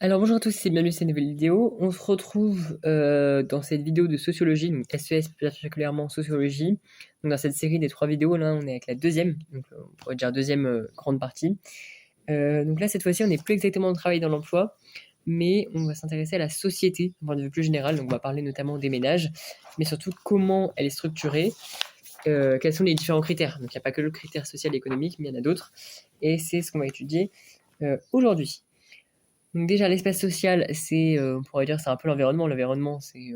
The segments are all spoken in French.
Alors bonjour à tous et bienvenue sur cette nouvelle vidéo. On se retrouve dans cette vidéo de sociologie, donc SES plus particulièrement sociologie. Donc dans cette série des 3 vidéos, là on est avec la deuxième, donc on pourrait dire deuxième grande partie. Donc là cette fois-ci on n'est plus exactement au travail dans l'emploi, mais on va s'intéresser à la société d'un point de vue plus général. Donc on va parler notamment des ménages, mais surtout comment elle est structurée, quels sont les différents critères. Donc il n'y a pas que le critère social et économique, mais il y en a d'autres. Et c'est ce qu'on va étudier aujourd'hui. Donc déjà, l'espace social, on pourrait dire, c'est un peu l'environnement. L'environnement, c'est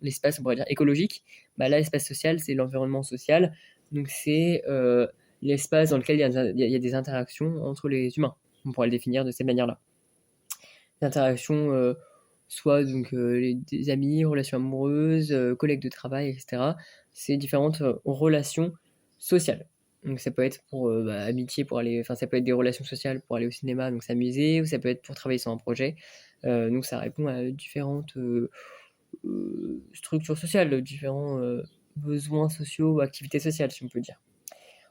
l'espace, on pourrait dire, écologique. Bah, là, l'espace social, c'est l'environnement social. Donc c'est l'espace dans lequel il y a des interactions entre les humains. On pourrait le définir de cette manière-là. Des interactions, soit donc des amis, relations amoureuses, collègues de travail, etc. C'est différentes relations sociales. Donc ça peut être pour amitié, pour aller, enfin ça peut être des relations sociales pour aller au cinéma, donc s'amuser, ou ça peut être pour travailler sur un projet. Donc ça répond à différentes structures sociales, différents besoins sociaux ou activités sociales, si on peut dire.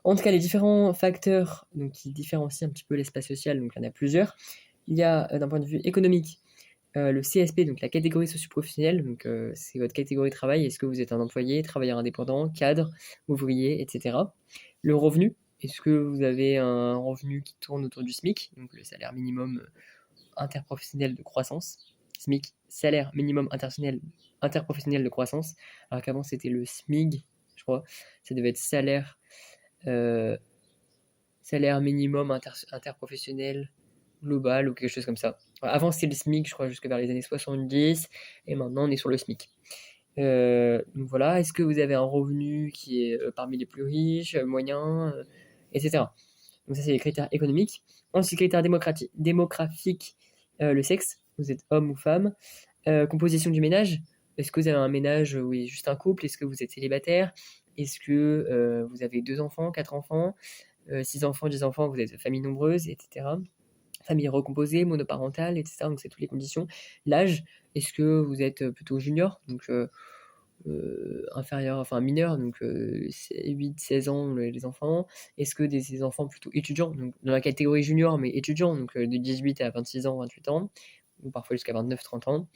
En tout cas, les différents facteurs donc, qui différencient un petit peu l'espace social, donc il y en a plusieurs. Il y a d'un point de vue économique le CSP, donc la catégorie socio-professionnelle, donc c'est votre catégorie de travail. Est-ce que vous êtes un employé, travailleur indépendant, cadre, ouvrier, etc. Le revenu, est-ce que vous avez un revenu qui tourne autour du SMIC, donc le salaire minimum interprofessionnel de croissance. SMIC, salaire minimum interprofessionnel de croissance, alors qu'avant c'était le SMIG, je crois. Ça devait être euh, salaire minimum interprofessionnel global ou quelque chose comme ça. Avant c'était le SMIC, je crois, jusque vers les années 70, et maintenant on est sur le SMIC. Donc voilà, est-ce que vous avez un revenu qui est parmi les plus riches, moyens, etc. Donc ça c'est les critères économiques. Ensuite, critères démographiques, le sexe, vous êtes homme ou femme. Composition du ménage, est-ce que vous avez un ménage où il y a juste un couple? Est-ce que vous êtes célibataire? Est-ce que vous avez 2 enfants, 4 enfants, 6 enfants, 10 enfants, vous êtes famille nombreuse, etc. Famille recomposée, monoparentale, etc. Donc c'est toutes les conditions. L'âge, est-ce que vous êtes plutôt junior, donc inférieur, enfin mineur, donc 8-16 ans les enfants. Est-ce que des enfants plutôt étudiants, donc dans la catégorie junior mais étudiants, donc de 18 à 26 ans, 28 ans, ou parfois jusqu'à 29-30 ans.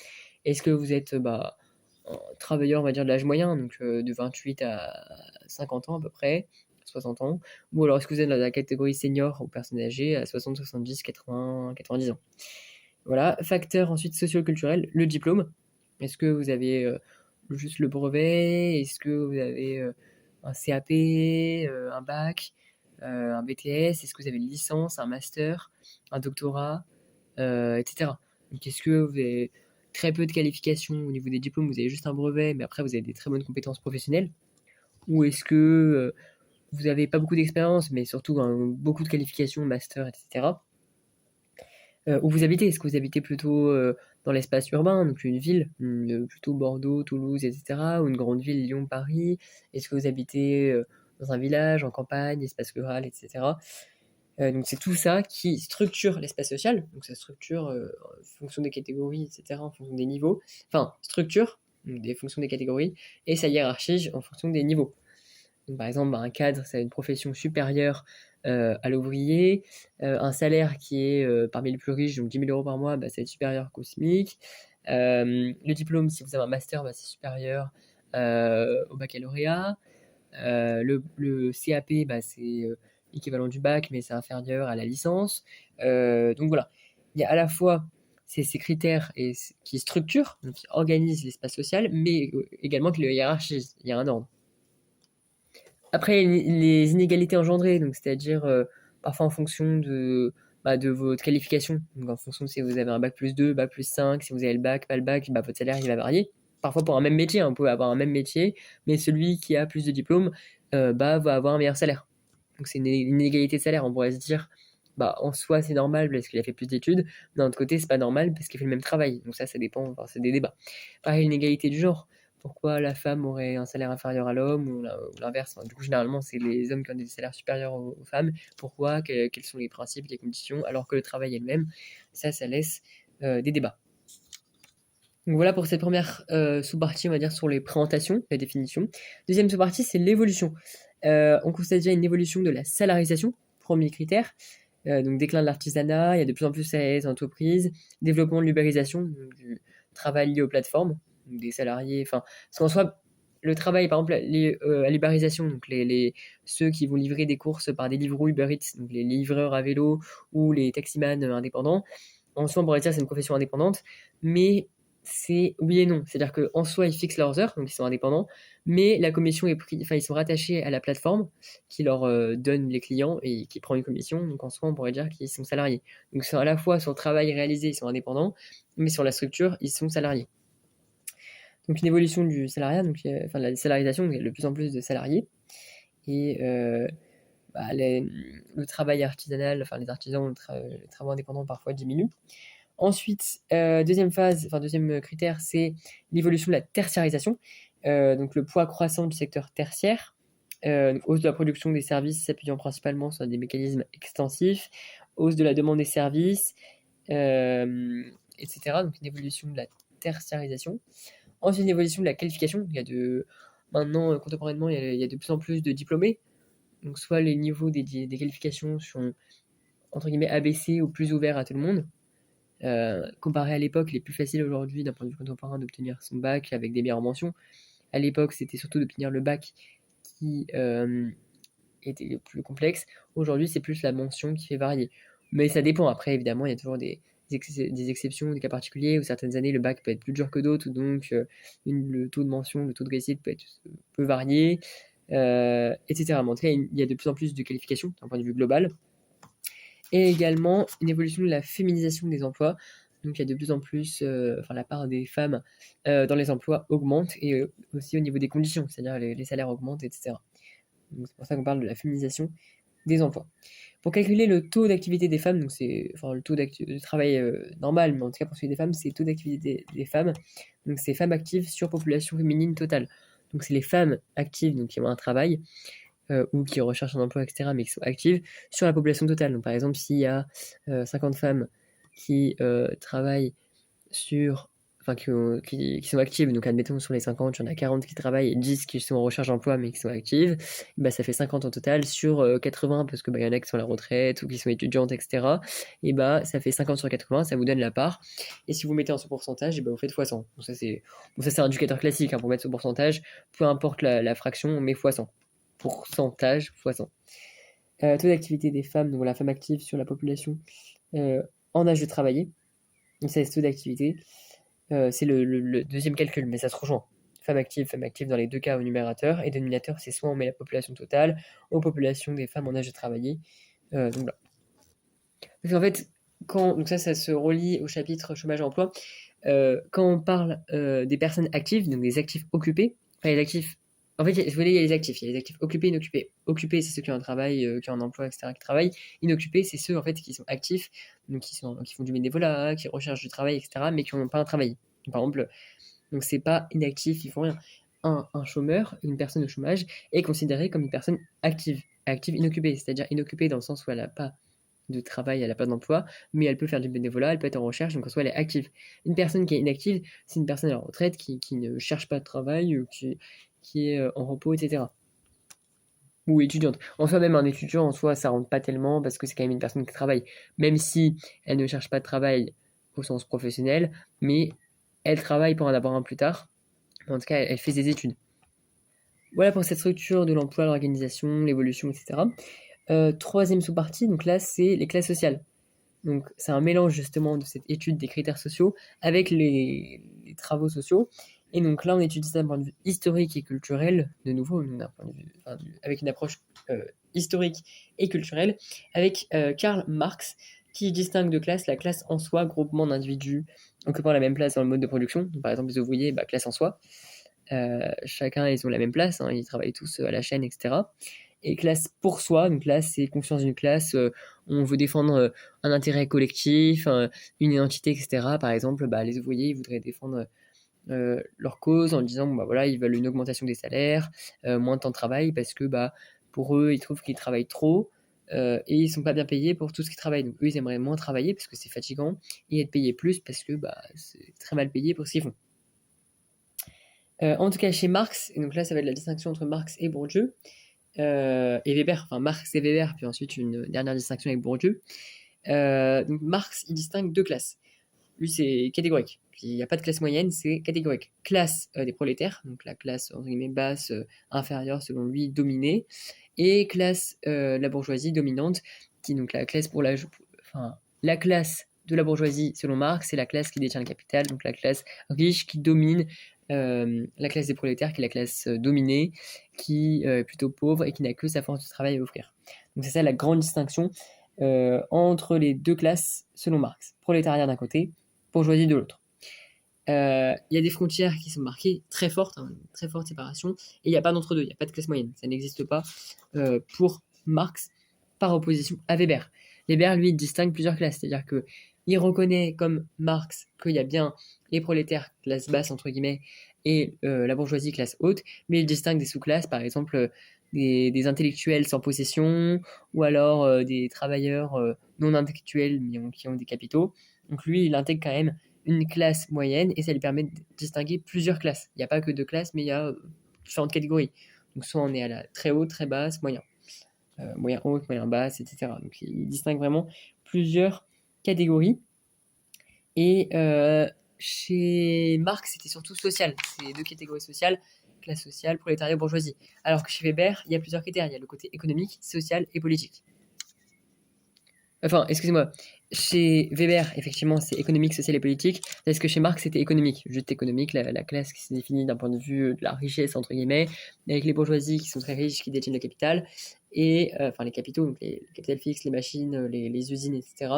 Est-ce que vous êtes un travailleur, on va dire, de l'âge moyen, donc de 28 à 50 ans à peu près, 60 ans, ou alors est-ce que vous êtes dans la catégorie senior ou personnes âgées à 60, 70, 80, 90 ans. Voilà, facteur ensuite socio-culturel, le diplôme. Est-ce que vous avez juste le brevet? Est-ce que vous avez un CAP, un bac, un BTS? Est-ce que vous avez une licence, un master, un doctorat, etc. Donc est-ce que vous avez très peu de qualifications au niveau des diplômes, vous avez juste un brevet, mais après vous avez des très bonnes compétences professionnelles? Ou est-ce que vous n'avez pas beaucoup d'expérience, mais surtout beaucoup de qualifications, master, etc. Où vous habitez? Est-ce que vous habitez plutôt dans l'espace urbain, donc une ville, plutôt Bordeaux, Toulouse, etc., ou une grande ville, Lyon, Paris? Est-ce que vous habitez dans un village, en campagne, espace rural, etc. Donc c'est tout ça qui structure l'espace social, donc ça structure en fonction des catégories, etc., en fonction des niveaux, enfin structure donc des fonctions des catégories, et ça hiérarchise en fonction des niveaux. Donc, par exemple, un cadre, c'est une profession supérieure à l'ouvrier. Un salaire qui est parmi les plus riches, donc 10 000 euros par mois, bah, c'est supérieur qu'au SMIC. Le diplôme, si vous avez un master, bah, c'est supérieur au baccalauréat. Le CAP, bah, c'est l'équivalent du bac, mais c'est inférieur à la licence. Donc voilà, il y a à la fois ces critères qui structurent, donc qui organisent l'espace social, mais également qui le hiérarchisent. Il y a un ordre. Après, les inégalités engendrées, donc c'est-à-dire parfois en fonction de votre qualification, donc en fonction de si vous avez un bac plus 2, bac plus 5, si vous avez le bac, pas le bac, bah, votre salaire il va varier. Parfois pour un même métier, on peut avoir un même métier, mais celui qui a plus de diplômes va avoir un meilleur salaire. Donc c'est une inégalité de salaire, on pourrait se dire, bah, en soi c'est normal parce qu'il a fait plus d'études, d'un autre côté c'est pas normal parce qu'il fait le même travail, donc ça dépend, enfin, c'est des débats. Pareil, l'inégalité du genre, pourquoi la femme aurait un salaire inférieur à l'homme ou l'inverse. Enfin, du coup, généralement, c'est les hommes qui ont des salaires supérieurs aux femmes. Pourquoi? Quels sont les principes, les conditions, alors que le travail est le même? Ça laisse des débats. Donc voilà pour cette première sous-partie, on va dire, sur les présentations, la définition. Deuxième sous-partie, c'est l'évolution. On constate déjà une évolution de la salarisation, premier critère. Donc déclin de l'artisanat, il y a de plus en plus d'entreprises, développement de l'ubérisation, donc du travail lié aux plateformes, donc des salariés, enfin, parce qu'en soi, le travail, par exemple, à l'ubérisation, donc ceux qui vont livrer des courses par des Deliveroo, Uber Eats, donc les livreurs à vélo ou les taximans indépendants, en soi, on pourrait dire que c'est une profession indépendante, mais c'est oui et non. C'est-à-dire qu'en soi, ils fixent leurs heures, donc ils sont indépendants, mais la commission est prise, enfin, ils sont rattachés à la plateforme qui leur donne les clients et qui prend une commission. Donc en soi, on pourrait dire qu'ils sont salariés. Donc à la fois sur le travail réalisé, ils sont indépendants, mais sur la structure, ils sont salariés. Donc une évolution du salariat, donc, enfin de la salarisation, donc il y a de plus en plus de salariés. Et le travail artisanal, enfin les artisans, les travaux indépendants parfois diminuent. Ensuite, deuxième phase, enfin deuxième critère, c'est l'évolution de la tertiarisation. Donc le poids croissant du secteur tertiaire, hausse de la production des services s'appuyant principalement sur des mécanismes extensifs, hausse de la demande des services, etc. Donc une évolution de la tertiarisation. Ensuite, une évolution de la qualification. Maintenant, contemporainement, il y a de plus en plus de diplômés. Donc soit les niveaux des qualifications sont entre guillemets abaissés ou plus ouverts à tout le monde. Comparé à l'époque, il est plus facile aujourd'hui d'un point de vue contemporain d'obtenir son bac avec des meilleures mentions. À l'époque, c'était surtout d'obtenir le bac qui était le plus complexe. Aujourd'hui, c'est plus la mention qui fait varier. Mais ça dépend. Après, évidemment, il y a toujours des exceptions, des cas particuliers, où certaines années, le bac peut être plus dur que d'autres, donc le taux de mention, le taux de réussite peut varier, etc. Mais en tout cas, il y a de plus en plus de qualifications d'un point de vue global. Et également une évolution de la féminisation des emplois. Donc il y a de plus en plus, la part des femmes dans les emplois augmente et aussi au niveau des conditions, c'est-à-dire les salaires augmentent, etc. Donc c'est pour ça qu'on parle de la féminisation des emplois. Pour calculer le taux d'activité des femmes, donc c'est le taux de travail normal, mais en tout cas pour celui des femmes, c'est le taux d'activité des femmes. Donc c'est femmes actives sur population féminine totale. Donc c'est les femmes actives donc, qui ont un travail ou qui recherchent un emploi, etc., mais qui sont actives sur la population totale. Donc par exemple, s'il y a 50 femmes qui travaillent sur qui sont actives, donc admettons sur les 50, il y en a 40 qui travaillent et 10 qui sont en recherche d'emploi mais qui sont actives, bah, ça fait 50 en total sur 80 parce que bah, y en a qui sont à la retraite ou qui sont étudiantes, etc. Et bah ça fait 50 sur 80, ça vous donne la part. Et si vous mettez en ce pourcentage, et bah, vous faites x100. Donc ça c'est un indicateur classique pour mettre ce pourcentage, peu importe la fraction, on met x100. Pourcentage x100. Taux d'activité des femmes, donc la femme active sur la population en âge de travailler. Donc ça c'est taux d'activité. C'est le deuxième calcul, mais ça se rejoint. Femme active dans les deux cas au numérateur, et dénominateur, c'est soit on met la population totale, aux populations des femmes en âge de travailler. Donc voilà. Parce qu'en fait, donc ça se relie au chapitre chômage et emploi. Quand on parle des personnes actives, donc des actifs occupés, enfin les actifs. En fait, il y a les actifs. Il y a les actifs occupés et inoccupés. Occupés, c'est ceux qui ont un travail, qui ont un emploi, etc., qui travaillent. Inoccupés, c'est ceux en fait qui sont actifs, donc qui font du bénévolat, qui recherchent du travail, etc., mais qui n'ont pas un travail. Par exemple, donc c'est pas inactif, ils font rien. Un chômeur, une personne au chômage, est considérée comme une personne active inoccupée, c'est-à-dire inoccupée dans le sens où elle n'a pas de travail, elle n'a pas d'emploi, mais elle peut faire du bénévolat, elle peut être en recherche, donc en soi elle est active. Une personne qui est inactive, c'est une personne à la retraite qui ne cherche pas de travail, ou qui est en repos, etc. Ou étudiante. En soi, même un étudiant, en soi, ça rentre pas tellement parce que c'est quand même une personne qui travaille. Même si elle ne cherche pas de travail au sens professionnel, mais elle travaille pour en avoir un plus tard. En tout cas, elle fait des études. Voilà pour cette structure de l'emploi, l'organisation, l'évolution, etc. Troisième sous-partie, donc là, c'est les classes sociales. Donc c'est un mélange justement de cette étude des critères sociaux avec les travaux sociaux. Et donc là, on étudie ça d'un point de vue historique et culturel, de nouveau, avec une approche historique et culturelle, avec Karl Marx, qui distingue de classe la classe en soi, groupement d'individus occupant la même place dans le mode de production. Donc, par exemple, les ouvriers, classe en soi. Chacun, ils ont la même place, hein, ils travaillent tous à la chaîne, etc. Et classe pour soi, donc là, c'est conscience d'une classe, on veut défendre un intérêt collectif, une identité, etc. Par exemple, les ouvriers, ils voudraient défendre leur cause en disant ils veulent une augmentation des salaires, moins de temps de travail parce que pour eux ils trouvent qu'ils travaillent trop et ils sont pas bien payés pour tout ce qu'ils travaillent. Donc eux ils aimeraient moins travailler parce que c'est fatigant et être payés plus parce que c'est très mal payé pour ce qu'ils font. En tout cas chez Marx, et donc là ça va être la distinction entre Marx et Bourdieu, et Weber, enfin Marx et Weber, puis ensuite une dernière distinction avec Bourdieu. Donc Marx, il distingue deux classes. Lui, c'est catégorique. Il n'y a pas de classe moyenne, c'est catégorique. Classe des prolétaires, donc la classe entre guillemets basse, inférieure selon lui, dominée, et classe la bourgeoisie dominante, qui donc la classe enfin la classe de la bourgeoisie selon Marx, c'est la classe qui détient le capital, donc la classe riche qui domine la classe des prolétaires, qui est la classe dominée, qui est plutôt pauvre et qui n'a que sa force de travail à offrir. Donc c'est ça la grande distinction entre les deux classes selon Marx. Prolétariat d'un côté, bourgeoisie de l'autre. Il y a des frontières qui sont marquées très fortes, une très forte séparation, et il n'y a pas d'entre-deux, il n'y a pas de classe moyenne. Ça n'existe pas pour Marx par opposition à Weber. Weber, lui, distingue plusieurs classes, c'est-à-dire qu'il reconnaît comme Marx qu'il y a bien les prolétaires, classe basse entre guillemets, et la bourgeoisie, classe haute, mais il distingue des sous-classes, par exemple des intellectuels sans possession, ou alors des travailleurs non intellectuels mais qui ont des capitaux. Donc lui, il intègre quand même une classe moyenne et ça lui permet de distinguer plusieurs classes. Il n'y a pas que deux classes, mais il y a différentes catégories. Donc soit on est à la très haute, très basse, moyen. Moyen haute, moyen basse, etc. Donc il distingue vraiment plusieurs catégories. Et chez Marx, c'était surtout social. C'est deux catégories sociales, classe sociale, prolétariat, bourgeoisie. Alors que chez Weber, il y a plusieurs critères. Il y a le côté économique, social et politique. Enfin, excusez-moi. Chez Weber, effectivement, c'est économique, social et politique. Parce que chez Marx, c'était économique. Juste économique, la classe qui se définit d'un point de vue de la richesse, entre guillemets, avec les bourgeoisies qui sont très riches, qui détiennent le capital, et enfin les capitaux, donc le capital fixe, les machines, les usines, etc.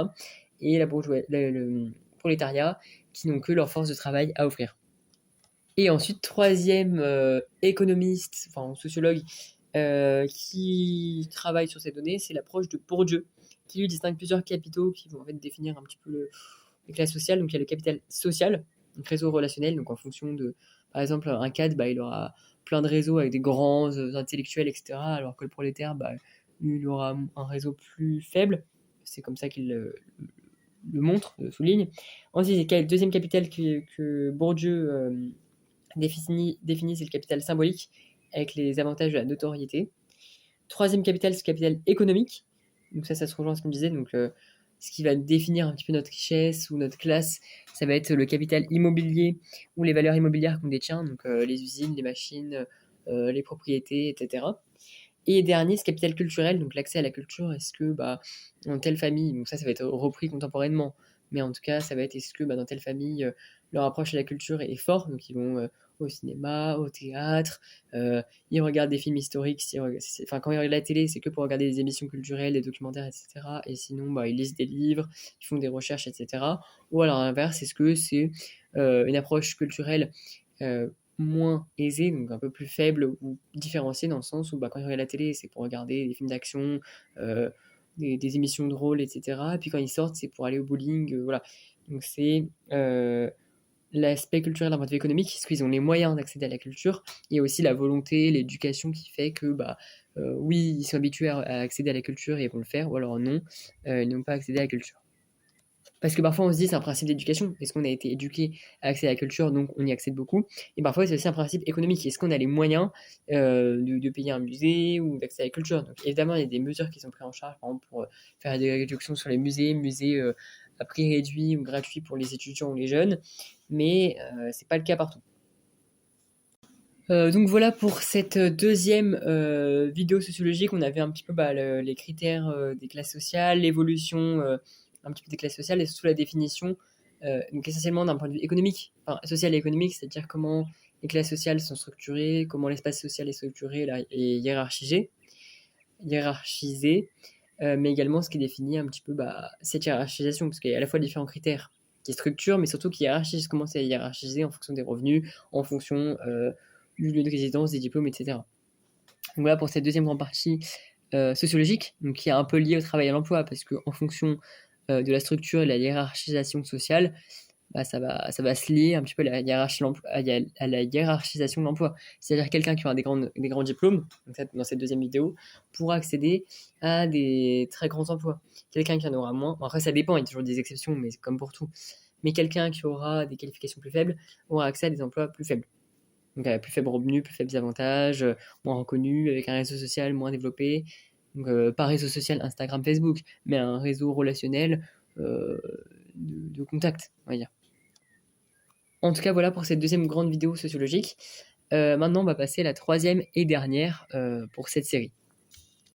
Et le prolétariat, qui n'ont que leur force de travail à offrir. Et ensuite, troisième économiste, enfin sociologue, qui travaille sur ces données, c'est l'approche de Bourdieu, qui lui distingue plusieurs capitaux qui vont en fait définir un petit peu les classes sociales. Donc il y a le capital social, donc réseau relationnel, donc en fonction de, par exemple, un cadre, bah, il aura plein de réseaux avec des grands intellectuels, etc. Alors que le prolétaire, bah, lui, il aura un réseau plus faible. C'est comme ça qu'il le montre, le souligne. Ensuite, le deuxième capital que Bourdieu définit, c'est le capital symbolique, avec les avantages de la notoriété. Troisième capital, c'est le capital économique. Donc ça se rejoint à ce qu'on disait. Donc ce qui va définir un petit peu notre richesse ou notre classe, ça va être le capital immobilier ou les valeurs immobilières qu'on détient, donc les usines, les machines, les propriétés, etc. Et dernier, ce capital culturel, donc l'accès à la culture. Est-ce que dans telle famille, donc ça va être repris contemporainement, mais en tout cas, ça va être est-ce que dans telle famille, leur approche à la culture est fort, donc ils vont au cinéma, au théâtre, ils regardent des films historiques, enfin quand ils regardent la télé, c'est que pour regarder des émissions culturelles, des documentaires, etc. Et sinon, ils lisent des livres, ils font des recherches, etc. Ou alors à l'inverse, est-ce que c'est une approche culturelle moins aisée, donc un peu plus faible ou différenciée dans le sens où quand ils regardent la télé, c'est pour regarder des films d'action, des émissions de rôle, etc. Et puis quand ils sortent, c'est pour aller au bowling, voilà. Donc c'est l'aspect culturel d'un point de vue économique, parce qu'ils ont les moyens d'accéder à la culture. Il y a aussi la volonté, l'éducation qui fait que, oui, ils sont habitués à accéder à la culture et ils vont le faire, ou alors non, ils n'ont pas accédé à la culture. Parce que parfois on se dit c'est un principe d'éducation, est-ce qu'on a été éduqué à accéder à la culture, donc on y accède beaucoup. Et parfois c'est aussi un principe économique, est-ce qu'on a les moyens de payer un musée ou d'accéder à la culture. Donc évidemment il y a des mesures qui sont prises en charge, par exemple pour faire des réductions sur les musées à prix réduit ou gratuit pour les étudiants ou les jeunes, mais c'est pas le cas partout. Donc voilà pour cette deuxième vidéo sociologique. On avait un petit peu les critères des classes sociales, l'évolution un petit peu des classes sociales et surtout la définition, donc essentiellement d'un point de vue économique, enfin social et économique, c'est-à-dire comment les classes sociales sont structurées, comment l'espace social est structuré et hiérarchisé, mais également ce qui définit un petit peu cette hiérarchisation, parce qu'il y a à la fois différents critères qui structurent, mais surtout qui hiérarchisent, comment c'est hiérarchisé en fonction des revenus, en fonction du lieu de résidence, des diplômes, etc. Donc voilà pour cette deuxième grande partie sociologique, donc qui est un peu liée au travail et à l'emploi, parce qu'en fonction de la structure et de la hiérarchisation sociale, ça va se lier un petit peu à la hiérarchisation de l'emploi. C'est-à-dire quelqu'un qui aura des grands diplômes, donc dans cette deuxième vidéo, pourra accéder à des très grands emplois. Quelqu'un qui en aura moins, bon, après ça dépend, il y a toujours des exceptions, mais c'est comme pour tout. Mais quelqu'un qui aura des qualifications plus faibles aura accès à des emplois plus faibles. Donc plus faible revenu, plus faibles avantages, moins reconnu, avec un réseau social moins développé. Donc pas réseau social Instagram, Facebook, mais un réseau relationnel de contact, on va dire. En tout cas, voilà pour cette deuxième grande vidéo sociologique. Maintenant, on va passer à la troisième et dernière pour cette série.